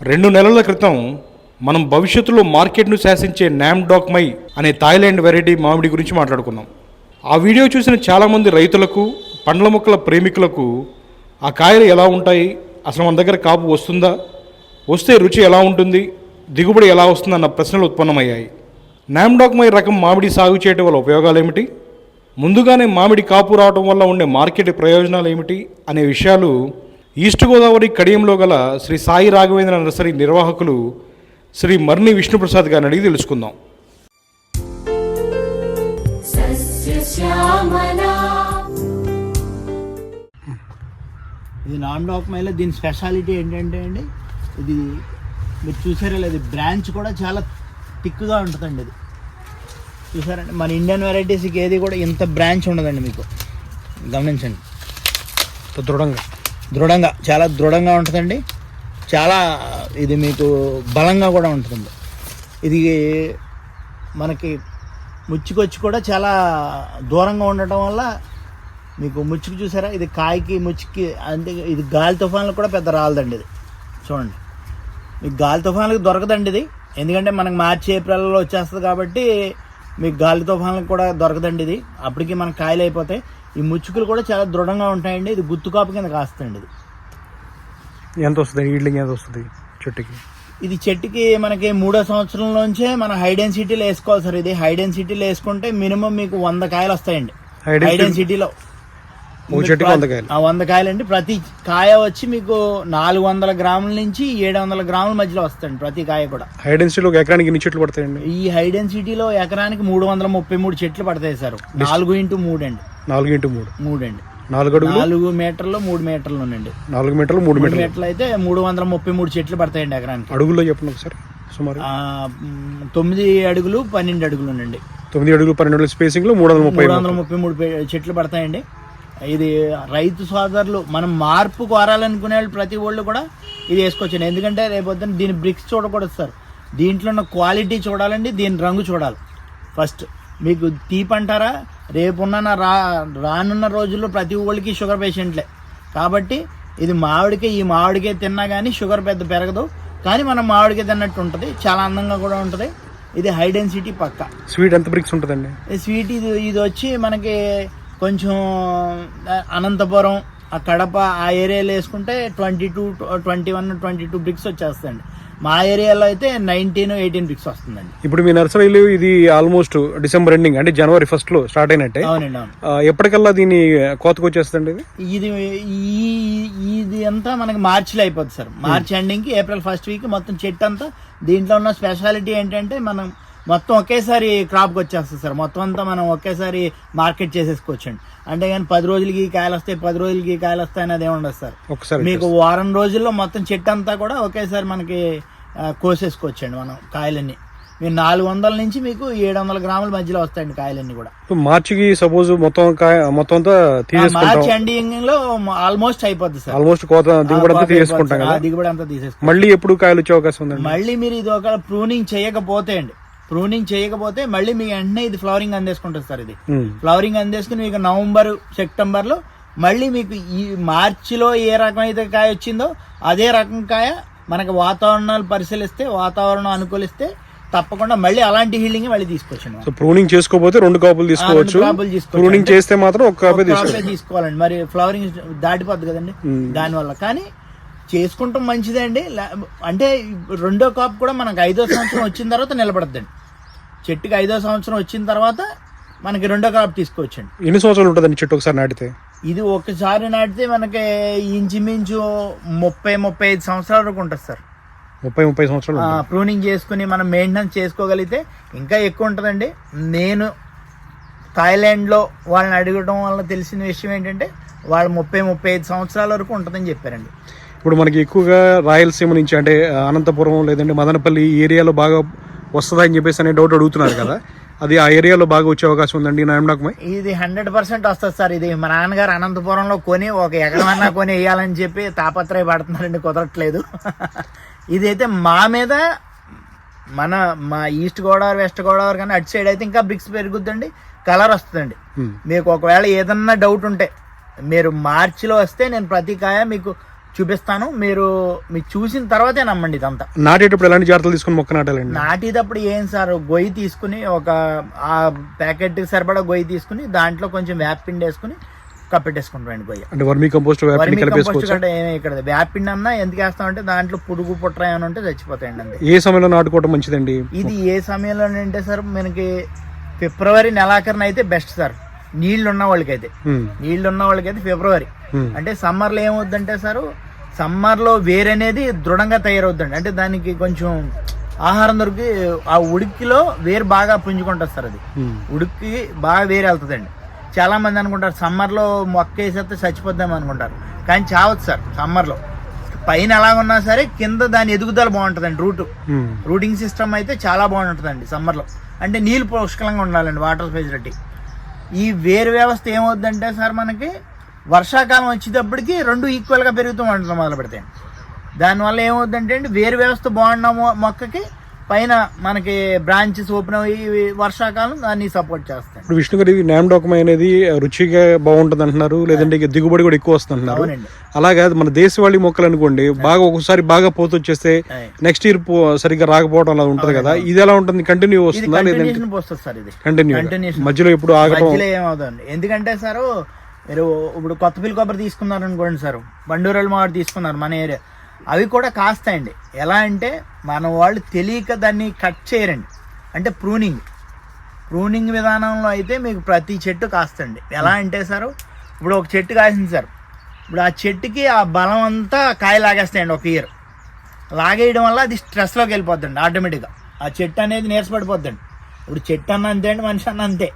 2 నెలల క్రితం మనం భవిష్యత్తులో మార్కెట్ను శాసించే నామ్డాక్ మై అనే థాయిలాండ్ వెరైటీ మామిడి గురించి మాట్లాడుకున్నాం. ఆ వీడియో చూసిన చాలామంది రైతులకు, పండ్ల మొక్కల ప్రేమికులకు ఆ కాయలు ఎలా ఉంటాయి, అసలు మన దగ్గర కాపు వస్తుందా, వస్తే రుచి ఎలా ఉంటుంది, దిగుబడి ఎలా వస్తుందన్న ప్రశ్నలు ఉత్పన్నమయ్యాయి. నామ్డాక్ మై రకం మామిడి సాగు చేయడం వల్ల ఉపయోగాలు ఏమిటి, ముందుగానే మామిడి కాపు రావడం వల్ల ఉండే మార్కెట్ ప్రయోజనాలు ఏమిటి అనే విషయాలు ఈస్ట్ గోదావరి కడియంలో గల శ్రీ సాయి రాఘవేంద్ర నర్సరీ నిర్వాహకులు శ్రీ మర్ని విష్ణుప్రసాద్ గారిని అడిగి తెలుసుకుందాం. ఇది నామ్డాక్ మైలో దీని స్పెషాలిటీ ఏంటంటే అండి, ఇది మీరు చూసారా లేదు, బ్రాంచ్ కూడా చాలా థిక్గా ఉంటుందండి. ఇది చూసారండి, మన ఇండియన్ వెరైటీస్కి ఏది కూడా ఇంత బ్రాంచ్ ఉండదండి. మీకు గమనించండి, దృఢంగా చాలా దృఢంగా ఉంటుందండి. చాలా ఇది మీకు బలంగా కూడా ఉంటుంది. ఇది మనకి ముచ్చుకొచ్చి కూడా చాలా దూరంగా ఉండటం వల్ల మీకు ముచ్చుకు చూసారా, ఇది కాయకి ముచ్చుకి అంటే ఇది గాలి తుఫాన్లకు కూడా పెద్ద రాలదండి. ఇది చూడండి, మీకు గాలి తుఫాన్లకు దొరకదండి ఇది, ఎందుకంటే మనకు మార్చి ఏప్రిల్లో వచ్చేస్తుంది కాబట్టి మీకు గాలి తుఫాన్లకు కూడా దొరకదండి. ఇది అప్పటికి మనకు కాయలు అయిపోతాయి. ఈ ముచ్చుకులు కూడా చాలా దృఢంగా ఉంటాయండి. ఇది గుత్తుకాపు కింద కాస్తుందండి. ఇది ఎంత వస్తుంది, ఈల్డింగ్ ఎంత వస్తుంది చెట్టుకి? ఇది చెట్టుకి మనకి 3వ సంవత్సరంలోంచే మనం హై డెన్సిటీలో వేసుకోవాలి సార్. ఇది హై డెన్సిటీలో వేసుకుంటే మినిమం మీకు 100 కాయలు వస్తాయండి. హై డెన్సిటీలో 100 కాయలండి. ప్రతి కాయ వచ్చి మీకు 400 గ్రాముల నుంచి 700 గ్రాముల మధ్యలో వస్తాయండి ప్రతి కాయ కూడా. హై డెన్సిటీలో ఎకరానికి ఎన్ని చెట్లు పడతాయండి? ఈ హై డెన్సిటీలో ఎకరానికి 333 చెట్లు పడతాయి సార్. 4x3 అండి. 4x3 అండి. 4 మీటర్లు 3 మీటర్లు అండి. 4 మీటర్లు 3 మీటర్లు అయితే 333 చెట్లు పడతాయండి ఎకరానికి. అడుగుల్లో చెప్పండి ఒకసారి. సుమారు 9 అడుగులు 12 అడుగులు అండి. 9 అడుగులు 12 అడుగులు స్పేసింగ్ లో 333 చెట్లు పడతాయండి. ఇది రైతు సోదరులు మనం మార్పు కోరాలనుకునే వాళ్ళు ప్రతి వాళ్ళు కూడా ఇది వేసుకోవచ్చండి. ఎందుకంటే రేపొద్దున దీని బ్రిక్స్ చూడకూడదు సార్, దీంట్లో ఉన్న క్వాలిటీ చూడాలండి, దీని రంగు చూడాలి. ఫస్ట్ మీకు తీపి అంటారా, రేపున్న రానున్న రోజుల్లో ప్రతి ఒళ్ళకి షుగర్ పేషెంట్లే కాబట్టి ఇది ఈ మామిడికే తిన్నా కానీ షుగర్ పెద్ద పెరగదు, కానీ మనం మామిడికే తిన్నట్టు ఉంటుంది. చాలా అందంగా కూడా ఉంటుంది. ఇది హై డెన్సిటీ పక్క. స్వీట్ ఎంత బ్రిక్స్ ఉంటుందండి? స్వీట్ ఇది వచ్చి మనకి కొంచెం అనంతపురం, ఆ కడప ఆ ఏరియాలో వేసుకుంటే 21-22 బ్రిక్స్ వచ్చేస్తాయండి. మా ఏరియాలో అయితే 19-18 బ్రిక్స్ వస్తుందండి. ఇప్పుడు మీ నర్సరీలో ఇది ఆల్మోస్ట్ డిసెంబర్ ఎండింగ్ అంటే జనవరి 1 లో స్టార్ట్ అయినట్టే. అవునండి, అవును. ఎప్పటికల్లా దీన్ని కోతకు వచ్చేస్తుంది? ఇది అంతా మనకి మార్చిలో అయిపోతుంది సార్. మార్చ్ ఎండింగ్ కి ఏప్రిల్ 1st వీక్ మొత్తం చెట్టు అంతా. దీంట్లో ఉన్న స్పెషాలిటీ ఏంటంటే మనం మొత్తం ఒకేసారి క్రాప్కి వచ్చేస్తుంది సార్. మొత్తం అంతా మనం ఒకేసారి మార్కెట్ చేసేసుకోవచ్చండి. అంటే కానీ 10 రోజులకి కాయలు వస్తాయి, 10 రోజులకి కాయలు వస్తాయి అనేది ఉండదు సార్. మీకు వారం రోజుల్లో మొత్తం చెట్టు అంతా కూడా ఒకేసారి మనకి కోసేసుకోవచ్చండి మనం కాయలన్నీ. మీరు 400 నుంచి మీకు 700 గ్రాముల మధ్యలో వస్తాయండి కాయలన్నీ కూడా. మార్చికి సపోజ్ మొత్తం మార్చి ఎండింగ్ లో ఆల్మోస్ట్ అయిపోద్ది సార్. ఆల్మోస్ట్ దిగుబడి అంతా తీసేసుకుంటాం. మళ్ళీ ఎప్పుడు కాయలు వచ్చే అవకాశం ఉందండి? మళ్ళీ మీరు ఇది ఒక ప్రూనింగ్ చేయకపోతే మళ్ళీ మీకు వెంటనే ఇది ఫ్లవరింగ్ అందేసుకుంటుంది సార్. ఇది ఫ్లవరింగ్ అందేసుకుని మీకు నవంబర్ సెప్టెంబర్ లో మళ్ళీ మీకు ఈ మార్చిలో ఏ రకమైతే కాయ వచ్చిందో అదే రకం కాయ మనకి వాతావరణాలు పరిశీలిస్తే, వాతావరణం అనుకూలిస్తే తప్పకుండా మళ్ళీ అలాంటి హీల్డింగ్ మళ్ళీ తీసుకోవచ్చు. ప్రూనింగ్ చేసుకోకపోతే 2 కాపులు తీసుకోవచ్చు. ప్రూనింగ్ చేస్తే మాత్రం 1 కాపే తీసుకోవాలండి. మరి ఫ్లవరింగ్ దాటిపోద్ది కదండి దానివల్ల. కానీ చేసుకుంటాం మంచిదే అండి. అంటే 2వ కాపు కూడా మనకు 5వ సంవత్సరం వచ్చిన తర్వాత నిలబడద్దండి. చెట్టుకి 5వ సంవత్సరం వచ్చిన తర్వాత మనకి 2వ కాపు తీసుకోవచ్చండి. ఎన్ని సంవత్సరాలు ఉంటుందండి చెట్టు ఒకసారి నాటితే? ఇది ఒకసారి నాటితే మనకి ఇంచుమించు 30-35 సంవత్సరాల వరకు ఉంటుంది సార్. 30-30 సంవత్సరాలు ప్రూనింగ్ చేసుకుని మనం మెయింటెనెన్స్ చేసుకోగలిగితే ఇంకా ఎక్కువ ఉంటుందండి. నేను థాయిలాండ్లో వాళ్ళని అడగడం వల్ల తెలిసిన విషయం ఏంటంటే వాళ్ళు 30-35 సంవత్సరాల వరకు ఉంటుందని చెప్పారండి. ఇప్పుడు మనకి ఎక్కువగా రాయలసీమ నుంచి అంటే అనంతపురం లేదంటే మదనపల్లి ఏరియాలో బాగా వస్తుందని చెప్పేసి అనే డౌట్ అడుగుతున్నారు కదా, అది ఆ ఏరియాలో బాగా వచ్చే అవకాశం ఉందండి నామ్డాక్ మై? ఇది 100% వస్తుంది సార్. ఇది మా నాన్నగారు అనంతపురంలో కొని 1 ఎకరమన్నా కొని వేయాలని చెప్పి తాపత్రయపడుతున్నారండి, కుదరట్లేదు. ఇదైతే మా మీద మా ఈస్ట్ గోదావరి వెస్ట్ గోదావరి కానీ అటు సైడ్ అయితే ఇంకా బ్రిక్స్ పెరుగుద్దండి, కలర్ వస్తుందండి. మీకు ఒకవేళ ఏదన్నా డౌట్ ఉంటే మీరు మార్చిలో వస్తే నేను ప్రతి కాయ మీకు చూపిస్తాను, మీరు చూసిన తర్వాతే నమ్మండి ఇదంతా. నాటేటప్పుడు ఎలాంటి జాగ్రత్తలు తీసుకుని మొక్క నాటాలండి? నాటేటప్పుడు ఏం సార్, గొయ్యి తీసుకుని ఒక ఆ ప్యాకెట్ సరిపడా గొయ్యి తీసుకుని దాంట్లో కొంచెం వేపపిండి వేసుకుని కప్పెట్టేసుకుంటామండి గొయ్యి. అంటే వర్మీ కంపోస్ట్ కంటే ఇక్కడ వేపపిండి అన్నా ఎందుకు వేస్తామంటే దాంట్లో పురుగు పుట్ర ఏమైనా ఉంటే చచ్చిపోతాయండి అంతే. ఏ సమయంలో నాటుకోవడం మంచిదండి? ఇది ఏ సమయంలో అంటే సార్ మనకి ఫిబ్రవరి నెలాఖరున అయితే బెస్ట్ సార్. నీళ్లు ఉన్న వాళ్ళకైతే ఫిబ్రవరి. అంటే సమ్మర్ లో ఏమవుద్దంటే సార్, సమ్మర్ లో వేరు అనేది దృఢంగా తయారవుద్దండి. అంటే దానికి కొంచెం ఆహారం దొరికి ఆ ఉడికిలో వేరు బాగా పుంజుకుంటుంది సార్. అది ఉడికి బాగా వేరు వెళ్తుందండి. చాలా మంది అనుకుంటారు సమ్మర్ లో మొక్క వేసేస్తే చచ్చిపోద్దాం అనుకుంటారు, కానీ చావచ్చు సార్. సమ్మర్ లో పైన ఎలాగున్నా సరే కింద దాని ఎదుగుదల బాగుంటుందండి. రూటింగ్ సిస్టమ్ అయితే చాలా బాగుంటుందండి సమ్మర్ లో. అంటే నీళ్ళు పుష్కలంగా ఉండాలండి, వాటర్ ఫెసిలిటీ. ఈ వేరు వ్యవస్థ ఏమవుద్దంటే సార్, మనకి వర్షాకాలం వచ్చేటప్పటికి రెండు ఈక్వల్గా పెరుగుతూ ఉండడం మొదలు పెడతాయండి. దానివల్ల ఏమవుద్దంటే అండి, వేరు వ్యవస్థ బాగున్న మొక్కకి పైన మనకి బ్రాంచెస్ ఓపెన్ అయ్యి వర్షాకాలం దాన్ని సపోర్ట్ చేస్తాయి. ఇప్పుడు విష్ణు గారు, నామ్ డోకమై అనేది రుచిగా బాగుంటుంది అంటున్నారు, లేదంటే దిగుబడి కూడా ఎక్కువ వస్తుంది అంటున్నారు. అలాగే మన దేశవాళీ మొక్కలు అనుకోండి, బాగా ఒక్కొక్కసారి బాగా పోతూ వచ్చేస్తే నెక్స్ట్ ఇయర్ సరిగ్గా రాకపోవడం అలా ఉంటది కదా, ఇది ఎలా ఉంటుంది? కంటిన్యూ వస్తుందా లేదంటే సార్? ఇది కంటిన్యూ, మధ్యలో ఎప్పుడు ఆగడం ఏమవుతుంది? ఎందుకంటే సార్, మీరు ఇప్పుడు కొత్తపల్లి కొబ్బరి తీసుకున్నారు అనుకోండి సార్, బండూరాల మామిడి తీసుకున్నారు మన ఏరియా, అవి కూడా కాస్తాయండి. ఎలా అంటే మన వాళ్ళు తెలియక దాన్ని కట్ చేయరండి. అంటే ప్రూనింగ్ విధానంలో అయితే మీకు ప్రతి చెట్టు కాస్తండి. ఎలా అంటే సార్, ఇప్పుడు ఒక చెట్టు కాసింది సార్, ఇప్పుడు ఆ చెట్టుకి ఆ బలం అంతా కాయ లాగేస్తాయండి. ఒక ఇయర్ లాగేయడం వల్ల అది స్ట్రెస్లోకి వెళ్ళిపోద్దండి ఆటోమేటిక్గా. ఆ చెట్టు అనేది నీరసపడిపోద్దండి. ఇప్పుడు చెట్టు అన్న అంతే అండి, మనిషి అన్న అంతే.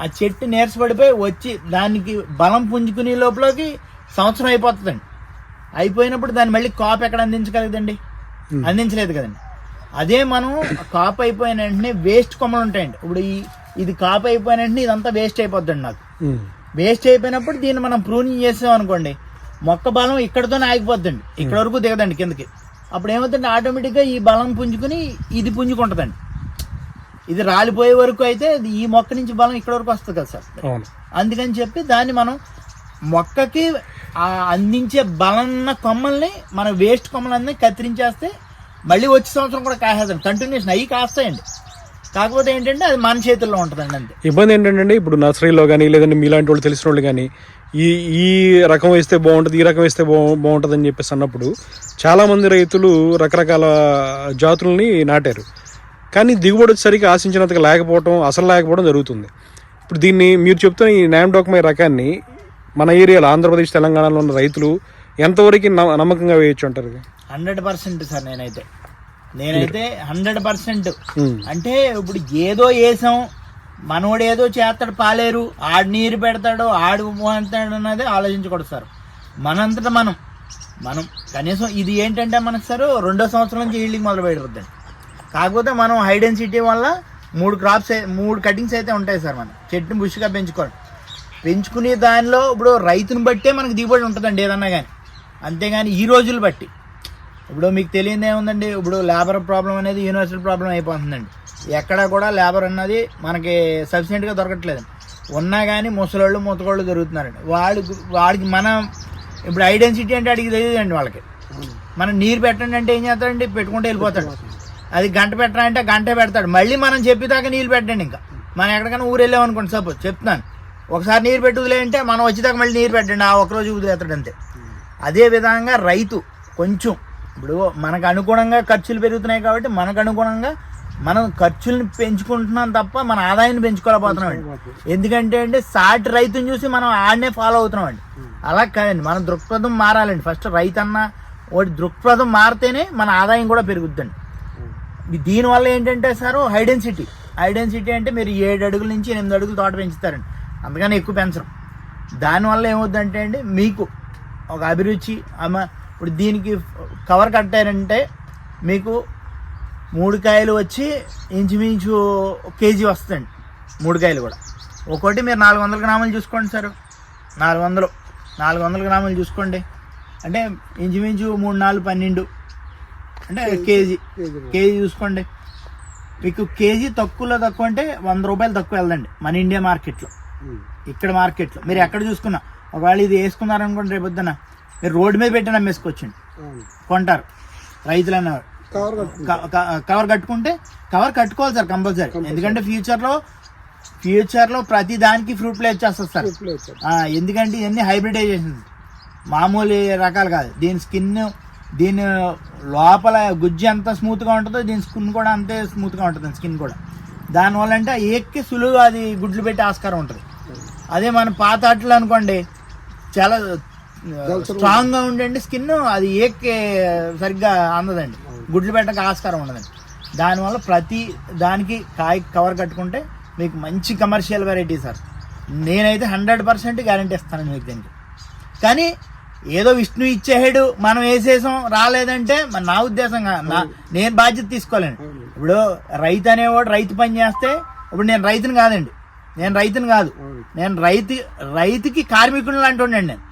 ఆ చెట్టు నీరసపడిపోయి వచ్చి దానికి బలం పుంజుకునే లోపలికి సంవత్సరం అయిపోతుందండి. అయిపోయినప్పుడు దాన్ని మళ్ళీ కాపు ఎక్కడ అందించగలదండి? అందించలేదు కదండి. అదే మనం కాపు అయిపోయిన వెంటనే వేస్ట్ కొమ్మలు ఉంటాయండి. ఇప్పుడు ఇది కాపు అయిపోయిన వెంటనే ఇదంతా వేస్ట్ అయిపోద్దండి. నాకు వేస్ట్ అయిపోయినప్పుడు దీన్ని మనం ప్రూనింగ్ చేసాం అనుకోండి, మొక్క బలం ఇక్కడతోనే ఆగిపోద్దండి, ఇక్కడ వరకు దిగదండి కిందకి. అప్పుడు ఏమవుతుందంటే ఆటోమేటిక్గా ఈ బలం పుంజుకుని ఇది పుంజుకుంటుందండి. ఇది రాలిపోయే వరకు అయితే ఈ మొక్క నుంచి బలం ఇక్కడ వరకు వస్తుంది కదా సార్. అందుకని చెప్పి దాన్ని మనం మొక్కకి అందించే బలన్న కొమ్మల్ని మన వేస్ట్ కొమ్మలన్నీ కత్తిరించేస్తే మళ్ళీ వచ్చే సంవత్సరం కూడా కాసేదండి. కంటిన్యూషన్ అవి కాస్తాయండి. కాకపోతే ఏంటంటే అది మన చేతుల్లో ఉంటుందండి అంతే. ఇబ్బంది ఏంటంటే ఇప్పుడు నర్సరీలో కానీ లేదంటే మీలాంటి వాళ్ళు తెలిసిన వాళ్ళు కానీ ఈ రకం వేస్తే బాగుంటుంది, ఈ రకం వేస్తే బాగుంటుంది అని చెప్పేసి అన్నప్పుడు చాలామంది రైతులు రకరకాల జాతుల్ని నాటారు, కానీ దిగుబడి వచ్చేసరికి ఆశించినంతగా లేకపోవడం జరుగుతుంది. ఇప్పుడు దీన్ని మీరు చెప్తున్న ఈ నామ్ డోకమై రకాన్ని మన ఏరియాలో ఆంధ్రప్రదేశ్ తెలంగాణలో ఉన్న రైతులు ఎంతవరకు నమ్మకంగా వేయచ్చు అంటారు? 100% సార్. నేనైతే 100%. అంటే ఇప్పుడు ఏదో వేసాం, మనోడు ఏదో చేస్తాడు, పాలేరు ఆడు నీరు పెడతాడు, ఆడు మోస్తాడు అన్నది ఆలోచించకూడదు సార్. మనంతటా మనం కనీసం ఇది ఏంటంటే మనకు సార్ 2వ సంవత్సరం నుంచి ఈల్డింగ్ మొదలు పెడుతుందండి. కాకపోతే మనం హై డెన్సిటీ వల్ల 3 కటింగ్స్ అయితే ఉంటాయి సార్. మనం చెట్టుని బుష్గా పెంచుకునే దానిలో ఇప్పుడు రైతుని బట్టే మనకు దిగుబడి ఉంటుందండి ఏదన్నా కానీ. అంతేగాని ఈ రోజులు బట్టి ఇప్పుడు మీకు తెలియదు ఏముందండి, ఇప్పుడు లేబర్ ప్రాబ్లం అనేది యూనివర్సల్ ప్రాబ్లం అయిపోతుందండి. ఎక్కడ కూడా లేబర్ అన్నది మనకి సఫిషియెంట్గా దొరకట్లేదండి. ఉన్నా కానీ ముసలోళ్ళు ముతకోళ్ళు దొరుకుతున్నారండి. వాడికి మనం ఇప్పుడు హై డెన్సిటీ అంటే అడిగి తెలియదండి వాళ్ళకి. మనం నీరు పెట్టండి అంటే ఏం చేస్తాడండి, పెట్టుకుంటే వెళ్ళిపోతాడు. అది గంట పెట్టరా అంటే గంటే పెడతాడు. మళ్ళీ మనం చెప్పేదాకా నీళ్ళు పెట్టండి. ఇంకా మనం ఎక్కడికైనా ఊరు వెళ్ళామనుకోండి, సపోజ్ చెప్తున్నాను, ఒకసారి నీరు పెట్టి వదిలేయంటే మనం వచ్చేదాకా మళ్ళీ నీరు పెట్టండి, ఆ ఒక్కరోజు వదిలేస్తాడు అంతే. అదే విధంగా రైతు కొంచెం ఇప్పుడు మనకు అనుగుణంగా ఖర్చులు పెరుగుతున్నాయి కాబట్టి మనకు అనుగుణంగా మనం ఖర్చుల్ని పెంచుకుంటున్నాం తప్ప మన ఆదాయాన్ని పెంచుకోలేకపోతున్నాం అండి. ఎందుకంటే అంటే సాటి రైతుని చూసి మనం ఆడనే ఫాలో అవుతున్నాం అండి. అలా కాదండి, మన దృక్పథం మారాలండి. ఫస్ట్ రైతు అన్న వాడి దృక్పథం మారితేనే మన ఆదాయం కూడా పెరుగుద్దండి. దీనివల్ల ఏంటంటే సార్ హై డెన్సిటీ అంటే మీరు 7 అడుగుల నుంచి 8 అడుగులు తోట పెంచుతారండి, అంతగానే ఎక్కువ పెంచరు. దానివల్ల ఏమవుద్దంటే అండి మీకు ఒక అభిరుచి ఇప్పుడు దీనికి కవర్ కట్టారంటే మీకు 3 కాయలు వచ్చి ఇంచుమించు కేజీ వస్తుందండి. 3 కాయలు కూడా ఒకటి మీరు 400 గ్రాములు చూసుకోండి సార్. 400 గ్రాములు చూసుకోండి అంటే ఇంచుమించు 3 4 12 అంటే కేజీ చూసుకోండి. మీకు కేజీ తక్కువ అంటే 100 రూపాయలు తక్కువ వెళ్దండి మన ఇండియా మార్కెట్లో. ఇక్కడ మార్కెట్లో మీరు ఎక్కడ చూసుకున్నా ఒకవేళ ఇది వేసుకున్నారనుకోండి, రేపొద్దున మీరు రోడ్డు మీద పెట్టి అమ్మేసుకోవచ్చండి, కొంటారు రైతులు అన్నవారు. కవర్ కట్టుకుంటే కవర్ కట్టుకోవాలి సార్ కంపల్సరీ, ఎందుకంటే ఫ్యూచర్లో ప్రతి దానికి ఫ్రూట్ ప్లే వచ్చేస్తుంది సార్. ఎందుకంటే ఇవన్నీ హైబ్రిడైజేషన్, మామూలు రకాలు కాదు. దీని స్కిన్, దీని లోపల గుజ్జు ఎంత స్మూత్గా ఉంటుందో దీని స్కిన్ కూడా అంతే స్మూత్గా ఉంటుంది స్కిన్ కూడా. దానివల్ల అంటే ఏక్కి సులువుగా అది గుడ్లు పెట్టే ఆస్కారం ఉంటుంది. అదే మన పాత అట్లు అనుకోండి చాలా స్ట్రాంగ్గా ఉండండి స్కిన్, అది ఏక్కి సరిగ్గా అందదండి, గుడ్లు పెట్టక ఆస్కారం ఉండదండి. దానివల్ల ప్రతి దానికి కాయ కవర్ కట్టుకుంటే మీకు మంచి కమర్షియల్ వెరైటీ సార్. నేనైతే 100% గ్యారంటీ ఇస్తాను మీకు దీనికి. కానీ ఏదో విష్ణు ఇచ్చేసాడు మనం వేసేసాం రాలేదంటే నా ఉద్దేశంగా నేను బాధ్యత తీసుకోలేను. ఇప్పుడు రైతు అనేవాడు రైతు పని చేస్తే, ఇప్పుడు నేను రైతుని కాదండి, నేను రైతుకి కార్మికుడు లాంటి ఉండండి నేను.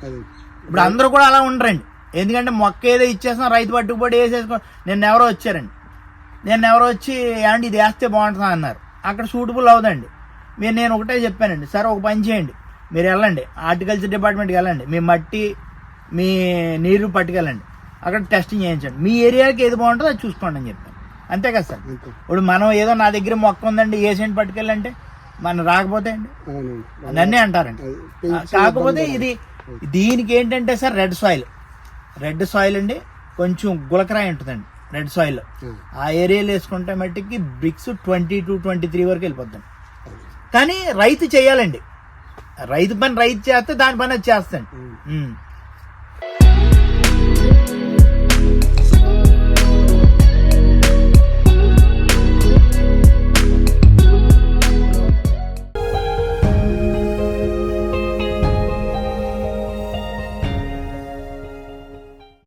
ఇప్పుడు అందరూ కూడా అలా ఉండరండి, ఎందుకంటే మొక్క ఏదో ఇచ్చేసాం రైతు పట్టుకుపోయి వేసేసుకో. నిన్న ఎవరో వచ్చి ఏమండి ఇది వేస్తే బాగుంటుందా అన్నారు, అక్కడ సూటబుల్ అవుదండి. నేను ఒకటే చెప్పానండి, సార్ ఒక పని చేయండి, మీరు వెళ్ళండి హార్టికల్చర్ డిపార్ట్మెంట్కి వెళ్ళండి, మీ మట్టి మీ నీరు పట్టుకెళ్ళండి, అక్కడ టెస్టింగ్ చేయించండి, మీ ఏరియాకి ఏది బాగుంటుందో అది చూసుకోండి అని చెప్పాను. అంతే కదా సార్. ఇప్పుడు మనం ఏదో నా దగ్గర మొక్క ఉందండి ఏసెంట్ పట్టుకెళ్ళంటే మనం రాకపోతే అండి నన్నే అంటారండి. కాకపోతే దీనికి ఏంటంటే సార్ రెడ్ సాయిల్ అండి, కొంచెం గులకరాయి ఉంటుందండి రెడ్ సాయిల్లో. ఆ ఏరియాలో వేసుకుంటే మట్టికి బ్రిక్స్ 20 to 23 వరకు వెళ్ళిపోద్దండి. కానీ రైతు చేయాలండి, రైతు పని రైతు చేస్తే దాని పని అది చేస్తాండి.